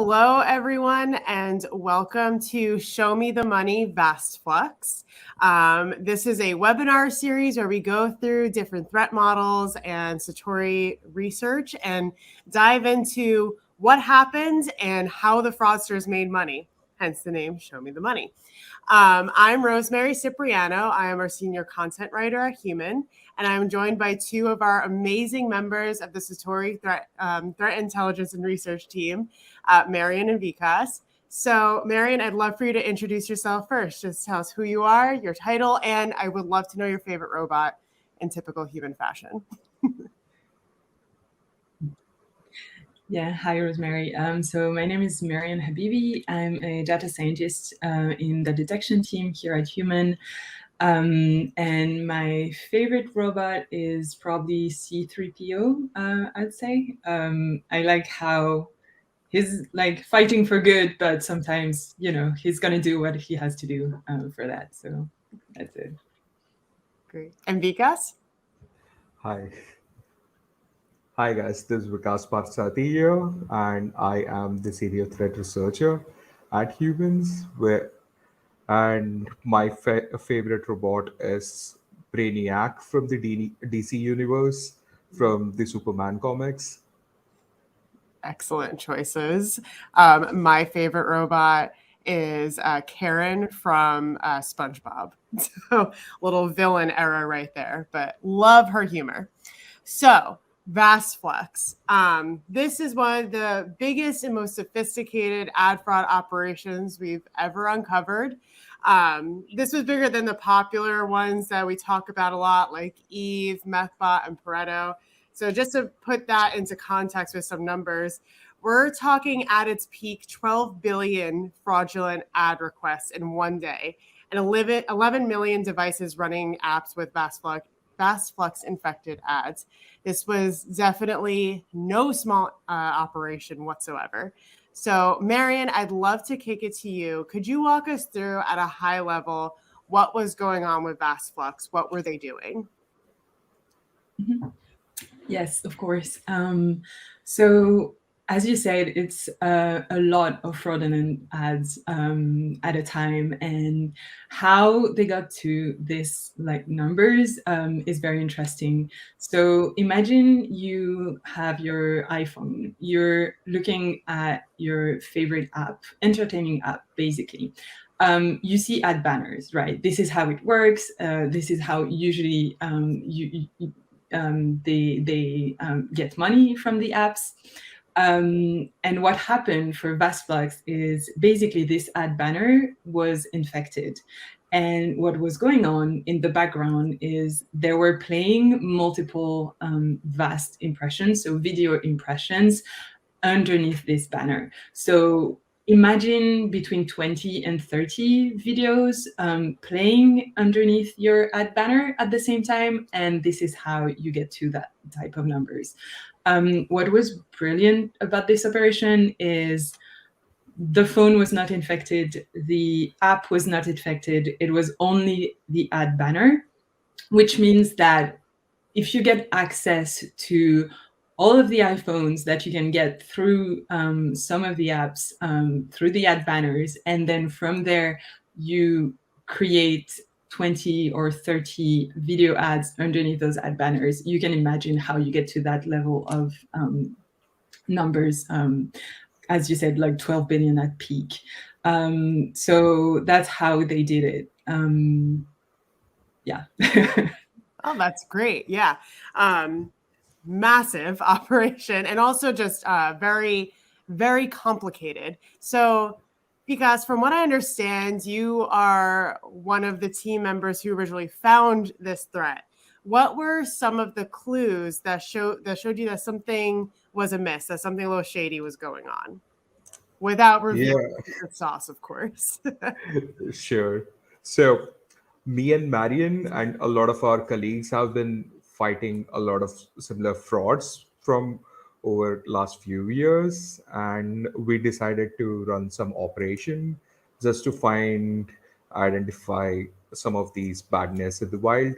Hello, everyone, and welcome to Show Me the Money, VASTFLUX. This is a webinar series where we go through different threat models and Satori research and dive into what happened and how the fraudsters made money, hence the name Show Me the Money. I'm Rosemary Cipriano. I am our senior content writer at Human, and I'm joined by two of our amazing members of the Satori Threat Intelligence and Research team, Marian and Vikas. So, Marian, I'd love for you to introduce yourself first. Just tell us who you are, your title, and I would love to know your favorite robot in typical Human fashion. Yeah, hi, Rosemary. So my name is Marian Habibi. I'm a data scientist in the detection team here at Human. And my favorite robot is probably C3PO, I'd say. I like how he's like fighting for good, but sometimes, you know, he's going to do what he has to do for that. So that's it. Great. And Vikas? Hi guys, this is Vikas Parsati here, and I am the senior threat researcher at Humans. And my favorite robot is Brainiac from the DC universe, from the Superman comics. Excellent choices. My favorite robot is Karen from SpongeBob. So little villain era right there, but love her humor. So VASTFLUX. This is one of the biggest and most sophisticated ad fraud operations we've ever uncovered. This was bigger than the popular ones that we talk about a lot, like Eve, Methbot, and Pareto. So just to put that into context with some numbers, we're talking at its peak 12 billion fraudulent ad requests in one day and 11 million devices running apps with VASTFLUX infected ads. This was definitely no small operation whatsoever. So, Marian, I'd love to kick it to you. Could you walk us through at a high level what was going on with VASTFLUX? What were they doing? Mm-hmm. Yes, of course. So as you said, it's a lot of fraudulent ads at a time, and how they got to this like numbers is very interesting. So imagine you have your iPhone, you're looking at your favorite app, entertaining app, basically. You see ad banners, right? This is how it works. This is how usually they get money from the apps. And what happened for VASTFLUX is basically this ad banner was infected. And what was going on in the background is they were playing multiple VAST impressions, so video impressions underneath this banner. So imagine between 20 and 30 videos playing underneath your ad banner at the same time. And this is how you get to that type of numbers. What was brilliant about this operation is the phone was not infected, the app was not infected, it was only the ad banner, which means that if you get access to all of the iPhones that you can get through some of the apps, through the ad banners, and then from there you create 20 or 30 video ads underneath those ad banners, you can imagine how you get to that level of numbers. As you said, like 12 billion at peak. So that's how they did it. Yeah. Oh, that's great. Yeah. Massive operation, and also just very, very complicated. So, because from what I understand, you are one of the team members who originally found this threat. What were some of the clues that showed you that something was amiss, that something a little shady was going on? Without revealing the sauce, of course. Sure. So me and Marian and a lot of our colleagues have been fighting a lot of similar frauds from over last few years, and we decided to run some operation just to identify some of these badness in the wild.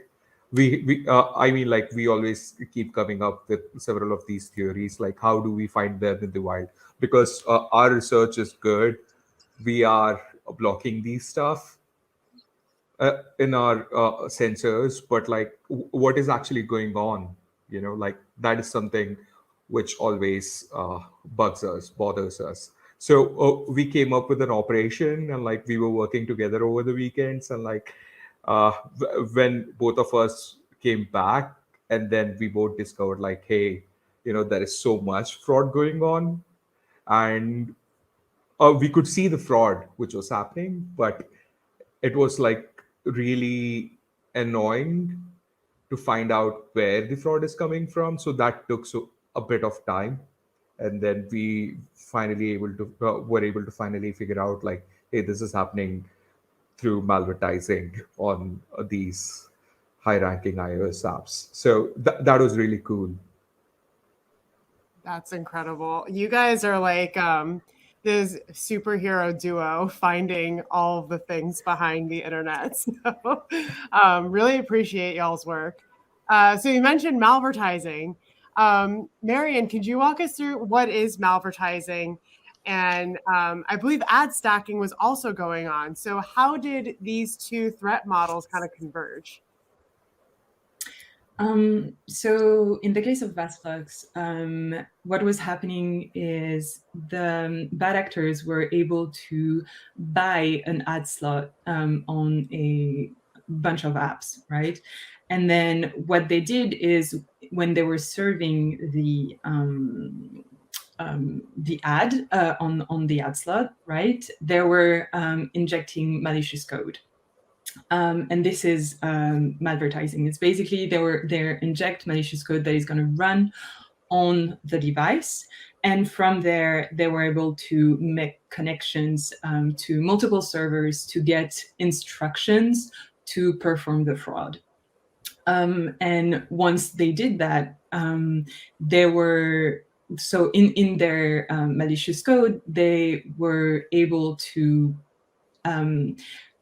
I mean, like, we always keep coming up with several of these theories, like how do we find them in the wild? Because our research is good, we are blocking these stuff in our sensors, but like what is actually going on, like that is something which always bothers us. So we came up with an operation, and like we were working together over the weekends, and like when both of us came back, and then we both discovered, like, hey, there is so much fraud going on. And we could see the fraud which was happening, but it was like really annoying to find out where the fraud is coming from. So that took a bit of time, and then we finally were able to finally figure out, like, hey, this is happening through malvertising on these high-ranking iOS apps. So that was really cool. That's incredible. You guys are like this superhero duo finding all of the things behind the internet. So really appreciate y'all's work. So you mentioned malvertising. Marion, could you walk us through what is malvertising? And I believe ad stacking was also going on. So how did these two threat models kind of converge? So in the case of VASTFLUX, what was happening is the bad actors were able to buy an ad slot on a bunch of apps, right? And then what they did is when they were serving the ad on the ad slot, right? They were injecting malicious code. And this is malvertising. It's basically they inject malicious code that is going to run on the device, and from there they were able to make connections to multiple servers to get instructions to perform the fraud. And once they did that, they were so in their malicious code, they were able to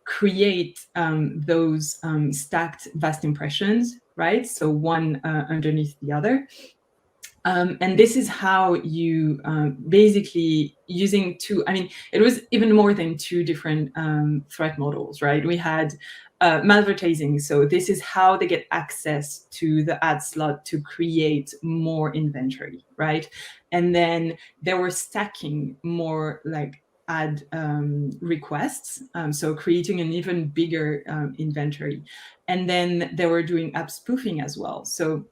create those stacked VAST impressions, right? So one underneath the other. And this is how you basically using two, I mean, it was even more than two different threat models, right? We had malvertising. So this is how they get access to the ad slot to create more inventory, right? And then they were stacking more like ad requests, so creating an even bigger inventory. And then they were doing app spoofing as well. So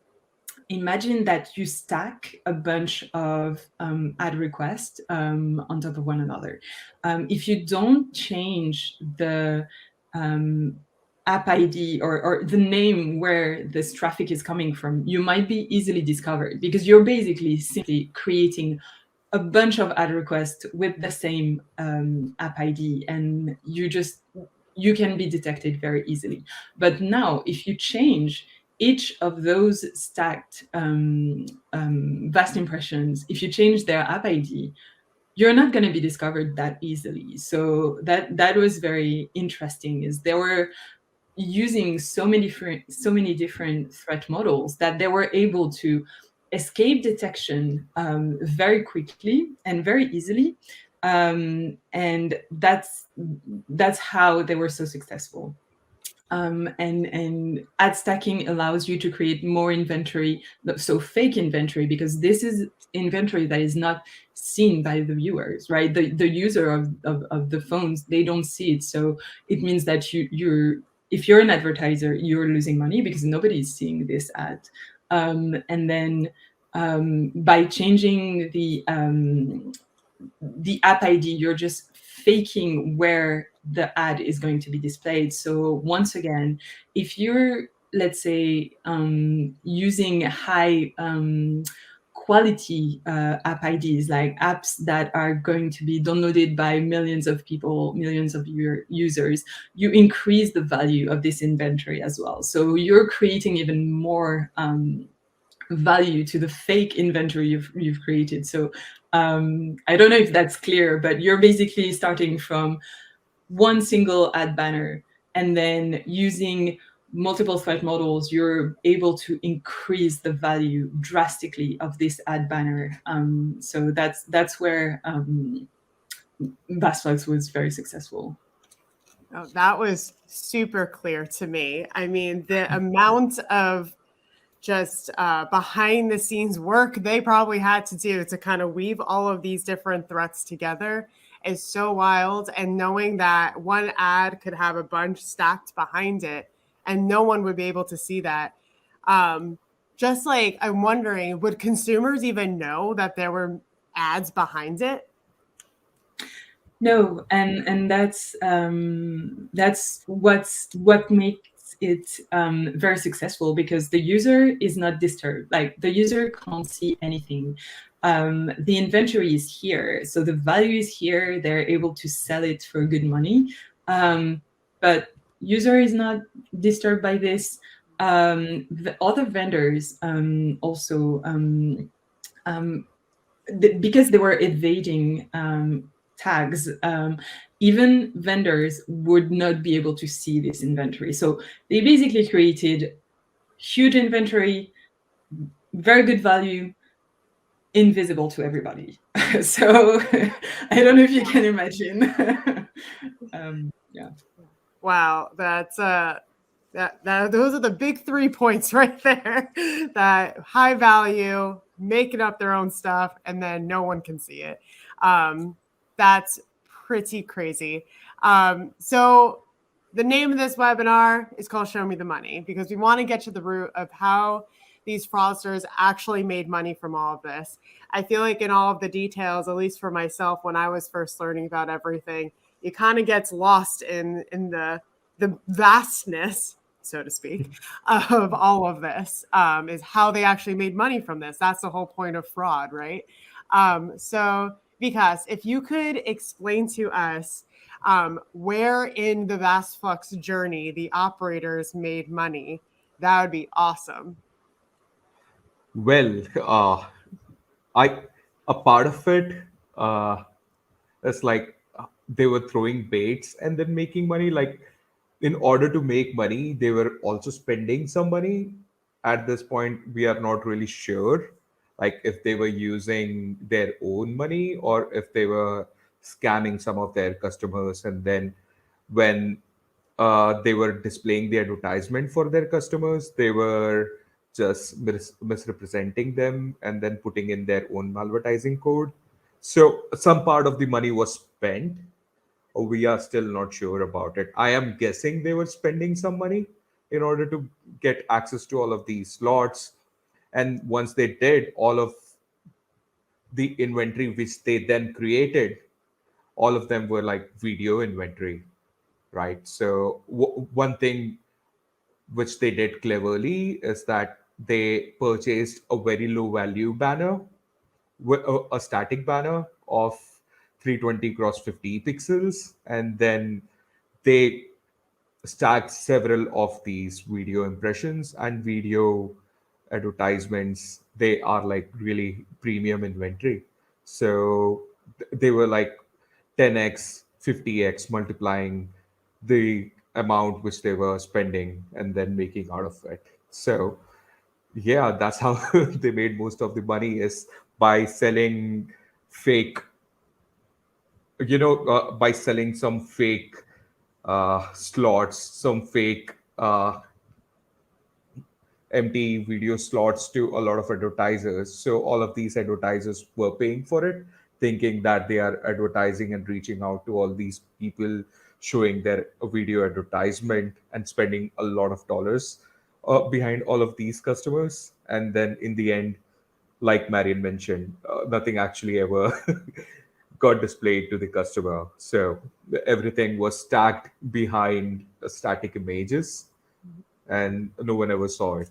imagine that you stack a bunch of ad requests on top of one another. If you don't change the app ID or the name where this traffic is coming from, you might be easily discovered because you're basically simply creating a bunch of ad requests with the same app ID, and you can be detected very easily. But now, if you change each of those stacked VAST impressions, if you change their app ID, you're not going to be discovered that easily. So that was very interesting. Is they were using so many different threat models that they were able to escape detection very quickly and very easily, and that's how they were so successful. And ad stacking allows you to create more inventory, so fake inventory, because this is inventory that is not seen by the viewers, right? The user of the phones, they don't see it. So it means that if you're an advertiser, you're losing money because nobody is seeing this ad. And then by changing the app ID, you're just faking where the ad is going to be displayed. So once again, if you're, let's say, using high quality app IDs, like apps that are going to be downloaded by millions of people, millions of your users, you increase the value of this inventory as well. So you're creating even more value to the fake inventory you've created. So I don't know if that's clear, but you're basically starting from one single ad banner and then using multiple threat models, you're able to increase the value drastically of this ad banner. So that's where VASTFLUX was very successful. Oh, that was super clear to me. I mean, the amount of just behind the scenes work they probably had to do to kind of weave all of these different threats together is so wild. And knowing that one ad could have a bunch stacked behind it and no one would be able to see that. Just like, I'm wondering, would consumers even know that there were ads behind it? No, and that's what makes it very successful, because the user is not disturbed. Like, the user can't see anything. The inventory is here, so the value is here. They're able to sell it for good money, but user is not disturbed by this. The other vendors also, because they were evading tags, even vendors would not be able to see this inventory. So they basically created huge inventory, very good value, invisible to everybody. So I don't know if you can imagine. Yeah. Wow, that's those are the big 3 points right there. That high value, making up their own stuff, and then no one can see it. That's pretty crazy. So the name of this webinar is called Show Me the Money, because we want to get to the root of how these fraudsters actually made money from all of this. I feel like in all of the details, at least for myself, when I was first learning about everything, it kind of gets lost in the vastness, so to speak, of all of this, is how they actually made money from this. That's the whole point of fraud, right? So Vikas, if you could explain to us where in the VASTFLUX journey the operators made money, that would be awesome. Well, a part of it is like they were throwing baits and then making money. Like, in order to make money, they were also spending some money. At this point, we are not really sure, like if they were using their own money or if they were scamming some of their customers, and then when they were displaying the advertisement for their customers, they were just misrepresenting them and then putting in their own advertising code. So some part of the money was spent. We are still not sure about it. I am guessing they were spending some money in order to get access to all of these slots. And once they did, all of the inventory which they then created, all of them were like video inventory, right? So one thing which they did cleverly is that they purchased a very low value banner, a static banner of 320 cross 50 pixels, and then they stacked several of these video impressions and video advertisements. They are like really premium inventory. So they were like 10x, 50x multiplying the amount which they were spending and then making out of it. So yeah, that's how they made most of the money, is by selling fake, by selling some fake slots, some fake empty video slots to a lot of advertisers. So all of these advertisers were paying for it, thinking that they are advertising and reaching out to all these people, showing their video advertisement and spending a lot of dollars behind all of these customers. And then in the end, like Marian mentioned, nothing actually ever got displayed to the customer. So everything was stacked behind static images, and no one ever saw it.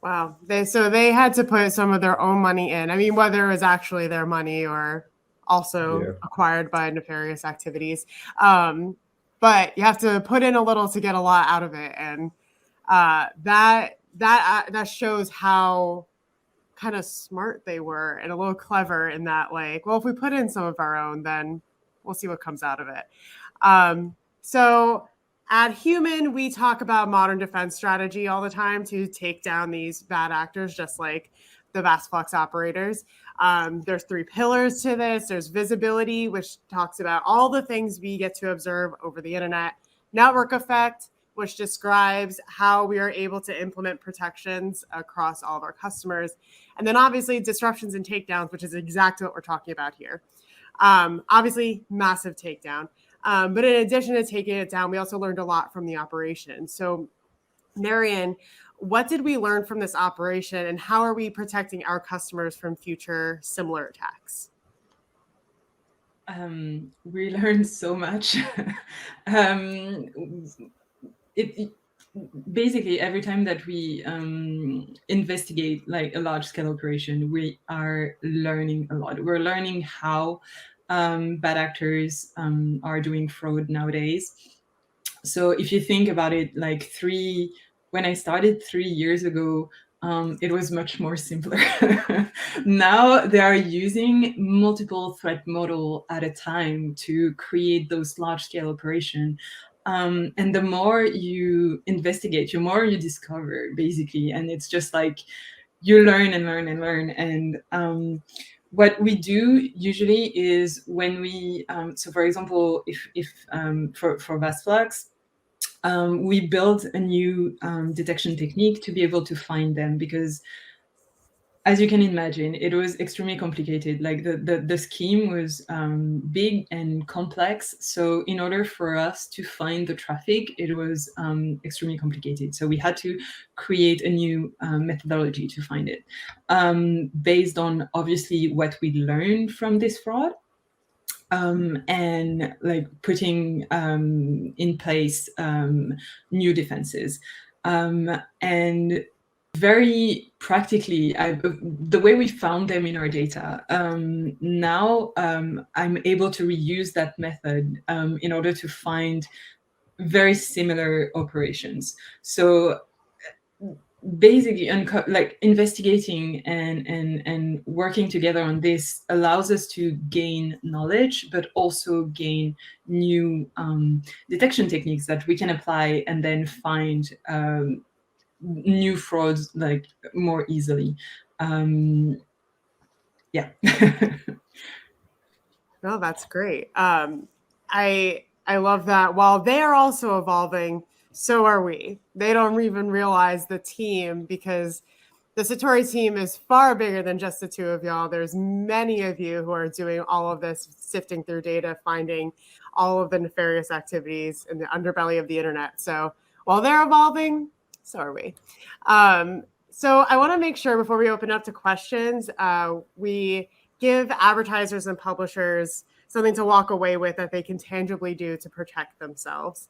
Wow. So they had to put some of their own money in. I mean, whether it was actually their money or also acquired by nefarious activities. But you have to put in a little to get a lot out of it. And that shows how kind of smart they were and a little clever in that, like, well, if we put in some of our own, then we'll see what comes out of it. So At Human, we talk about modern defense strategy all the time to take down these bad actors, just like the VASTFLUX operators. There's 3 pillars to this. There's visibility, which talks about all the things we get to observe over the internet. Network effect, which describes how we are able to implement protections across all of our customers. And then obviously disruptions and takedowns, which is exactly what we're talking about here. Obviously, massive takedown. But in addition to taking it down, we also learned a lot from the operation. So, Marian, what did we learn from this operation, and how are we protecting our customers from future similar attacks? We learned so much. Basically every time that we investigate like a large scale operation, we are learning a lot. We're learning how bad actors are doing fraud nowadays. So if you think about it, like when I started 3 years ago, it was much more simpler. Now they are using multiple threat model at a time to create those large scale operation. And the more you investigate, the more you discover, basically. And it's just like you learn and learn and learn. And what we do usually is when we, so for example, if for VASTFLUX, we build a new detection technique to be able to find them, because as you can imagine, it was extremely complicated. Like the scheme was big and complex. So in order for us to find the traffic, it was extremely complicated. So we had to create a new methodology to find it, based on obviously what we learned from this fraud. And like putting in place new defenses. And very practically, the way we found them in our data, now I'm able to reuse that method in order to find very similar operations. So basically, like investigating and working together on this allows us to gain knowledge, but also gain new detection techniques that we can apply and then find new frauds like more easily. Yeah. No, that's great. I love that. While they are also evolving, so are we. They don't even realize the team, because the Satori team is far bigger than just the 2 of y'all. There's many of you who are doing all of this, sifting through data, finding all of the nefarious activities in the underbelly of the internet. So while they're evolving, so are we. So I want to make sure before we open up to questions, we give advertisers and publishers something to walk away with that they can tangibly do to protect themselves.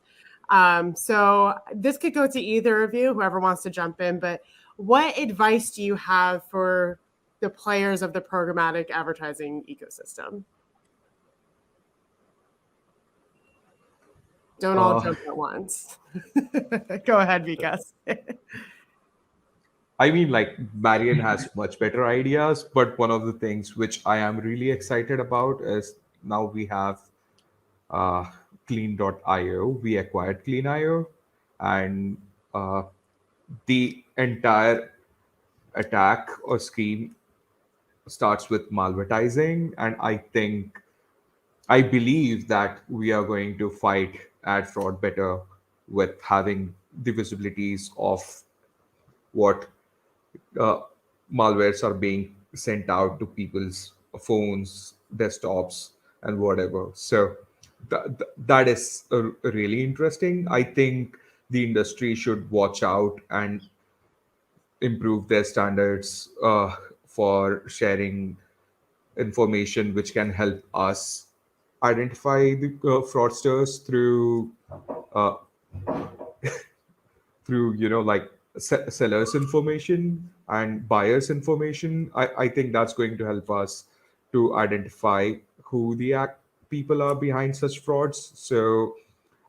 So this could go to either of you, whoever wants to jump in, but what advice do you have for the players of the programmatic advertising ecosystem? Don't all jump at once. Go ahead, Vikas. I mean, like, Marian has much better ideas, but one of the things which I am really excited about is now we have Clean.io. We acquired Clean.io, and the entire attack or scheme starts with malvertising. And I believe that we are going to fight ad fraud better with having the visibilities of what malwares are being sent out to people's phones, desktops, and whatever. So that is really interesting. I think the industry should watch out and improve their standards for sharing information which can help us identify the fraudsters through uh, like sellers information and buyers information. I think that's going to help us to identify who the people are behind such frauds. So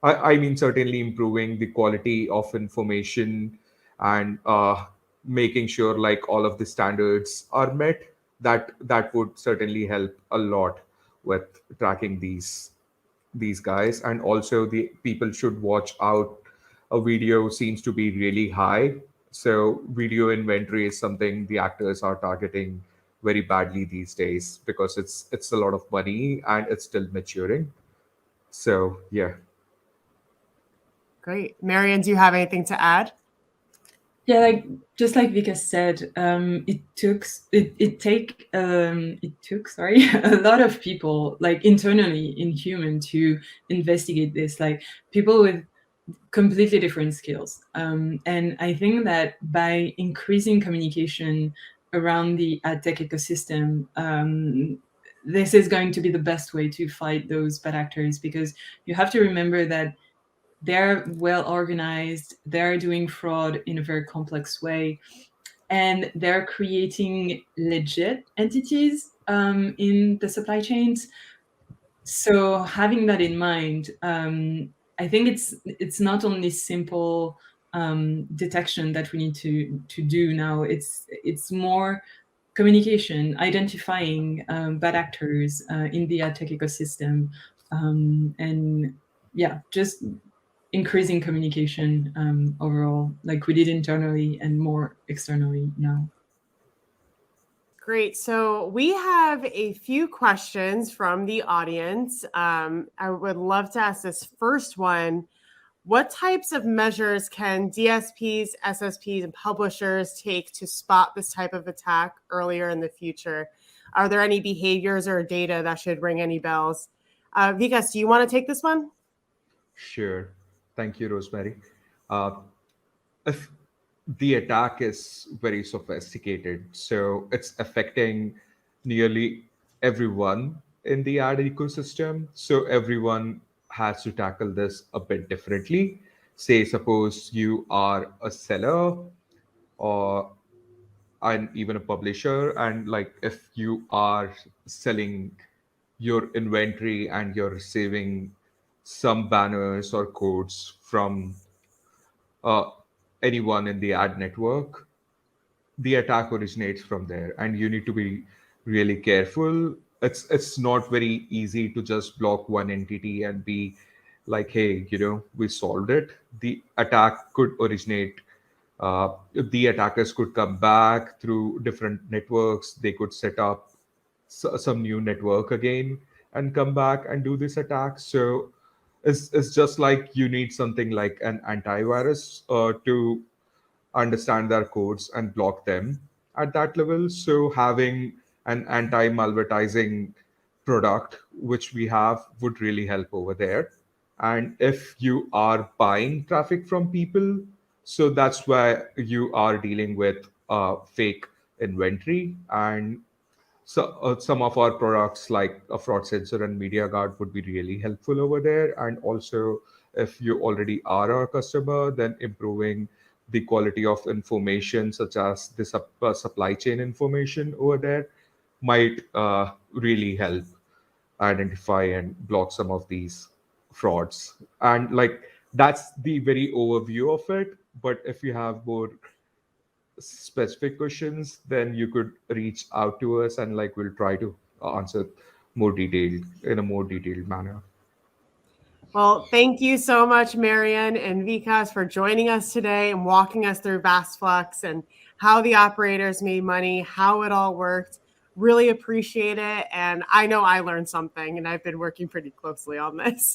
I mean, certainly improving the quality of information and making sure like all of the standards are met, that would certainly help a lot with tracking these these guys. And also the people should watch out. A video seems to be really high, so video inventory is something the actors are targeting very badly these days because it's a lot of money and it's still maturing. So yeah. Great. Marian, do you have anything to add? Yeah, like just like Vika said, it took sorry a lot of people like internally in human to investigate this, like people with completely different skills. And I think that by increasing communication around the ad tech ecosystem, this is going to be the best way to fight those bad actors, because you have to remember that they're well organized, they're doing fraud in a very complex way, and they're creating legit entities in the supply chains. So having that in mind, I think it's not only simple detection that we need to do now. It's more communication, identifying bad actors in the ad tech ecosystem, and yeah, just increasing communication overall, like we did internally and more externally now. Great. So we have a few questions from the audience. I would love to ask this first one. What types of measures can DSPs, SSPs, and publishers take to spot this type of attack earlier in the future? Are there any behaviors or data that should ring any bells? Vikas, do you want to take this one? Sure. Thank you, Rosemary. If the attack is very sophisticated, so it's affecting nearly everyone in the ad ecosystem. So everyone has to tackle this a bit differently. Say, suppose you are a seller or and even a publisher, and like if you are selling your inventory and you're receiving some banners or codes from uh, anyone in the ad network, the attack originates from there, and you need to be really careful. It's not very easy to just block one entity and be like, hey, we solved it. The attack could originate. The attackers could come back through different networks. They could set up some new network again and come back and do this attack. So it's just like you need something like an antivirus to understand their codes and block them at that level. So having an anti-malvertising product, which we have, would really help over there. And if you are buying traffic from people, so that's where you are dealing with fake inventory. And so some of our products like a fraud sensor and media guard would be really helpful over there. And also, if you already are our customer, then improving the quality of information, such as the supply chain information over there, might really help identify and block some of these frauds. And like that's the very overview of it. But if you have more specific questions, then you could reach out to us, and like we'll try to answer in a more detailed manner. Well, thank you so much, Marian and Vikas, for joining us today and walking us through VASTFLUX and how the operators made money, how it all worked. Really appreciate it. And I know I learned something, and I've been working pretty closely on this.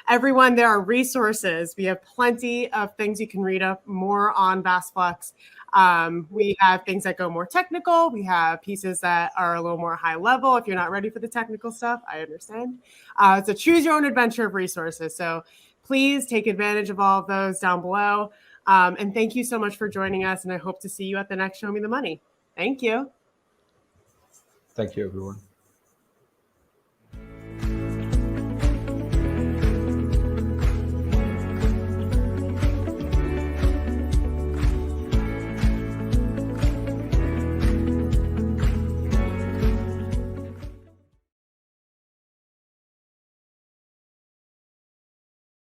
Everyone, there are resources. We have plenty of things you can read up more on VASTFLUX. We have things that go more technical. We have pieces that are a little more high level. If you're not ready for the technical stuff, I understand. It's a choose your own adventure of resources. So please take advantage of all of those down below. And thank you so much for joining us. And I hope to see you at the next Show Me the Money. Thank you. Thank you, everyone.